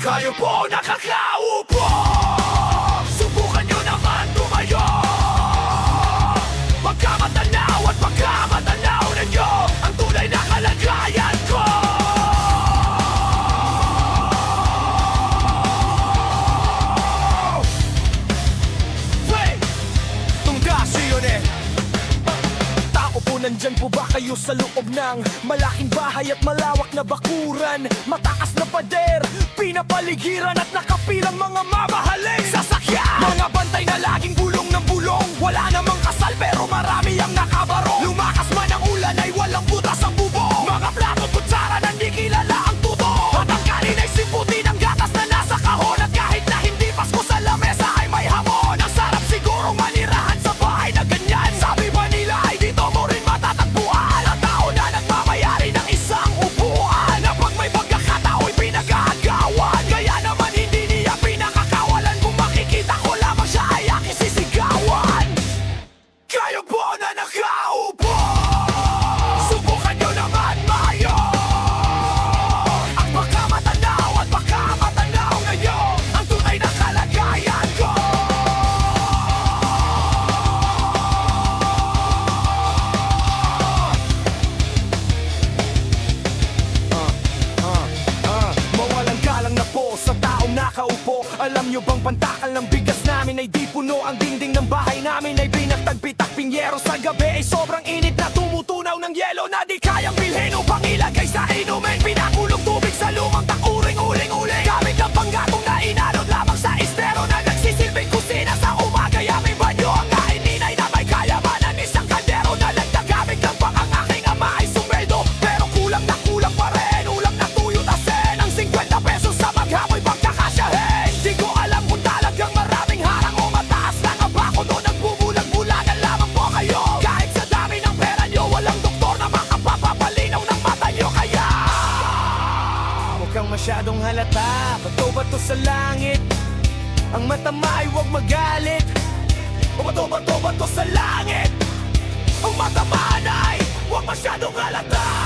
Kayo po nakakaupo, subukan nyo naman tumayo. Pagkamatanaw at pagkamatanaw ninyo ang tunay na kalagayan ko. Nandyan po ba kayo sa loob ng malaking bahay at malawak na bakuran? Mataas na pader, pinapaligiran at nakapilang mga mamahaling sasakyan. Mga bantay na laging bulong ng bulong, wala namang kasal pero marami ang nakabarong. Lumakas man ang ulan ay walang butas ang bubong. Mga plato at kutsara na di kilala ang tuto. At ang kanin ay simputi ng gatas na nasa kahon. At kahit na hindi Pasko sa lamesa ay may hamon. Ang sarap sigurong manirahan sa bahay na ganyan. Sabi ba nila ay dito mo rin matatagpuan ang tao na nagmamayari ng isang upuan na pag may pagkakatao'y pinag-aagawan. Kaya naman hindi niya pinakakawalan. Kung makikita ko lamang siya ay aking sisigawan. Kayo po na nakaupo, subukan nyo naman mayo. Ang pagkamatanaw at pagkamatanaw ngayo ang tunay na kalagayan ko. Mawalang galang na po sa taong nakaupo. Alam nyo bang pantakal ng bigas namin ay di puno? Ang dingding ng bahay namin ay binagtagpitak pinyero. Sa gabi ay sobrang init na tumutunaw ng yelo na di kayang bilhin upang ilagay sa inumin. Pinakulong tubig sa lumang takuring uling-uling gamit ng panggatong na inalot lamang sa estero na nagsisilbing kusina sa umaga. Yaming banyo ang kaininay na may kayamanan. Isang kaldero na nagtagamit ng pang ang aking ama ay sumweldo pero kulang na kulang pa rin. Ulam na tuyot asin ang 50 pesos sa maghamoy pagkakasyahin. Di ko alam kung talagang maraming harang o mataas lang ang bako doon. Nagbubulag-bulagan lamang po kayo. Kahit sa dami ng pera nyo walang doktor na makapapapalinaw ng mata nyo. Kaya mukhang masyadong halata. Bato-bato sa langit, ang matama ay huwag magalit. O bato-bato sa langit, ang matama ay huwag masyadong halata.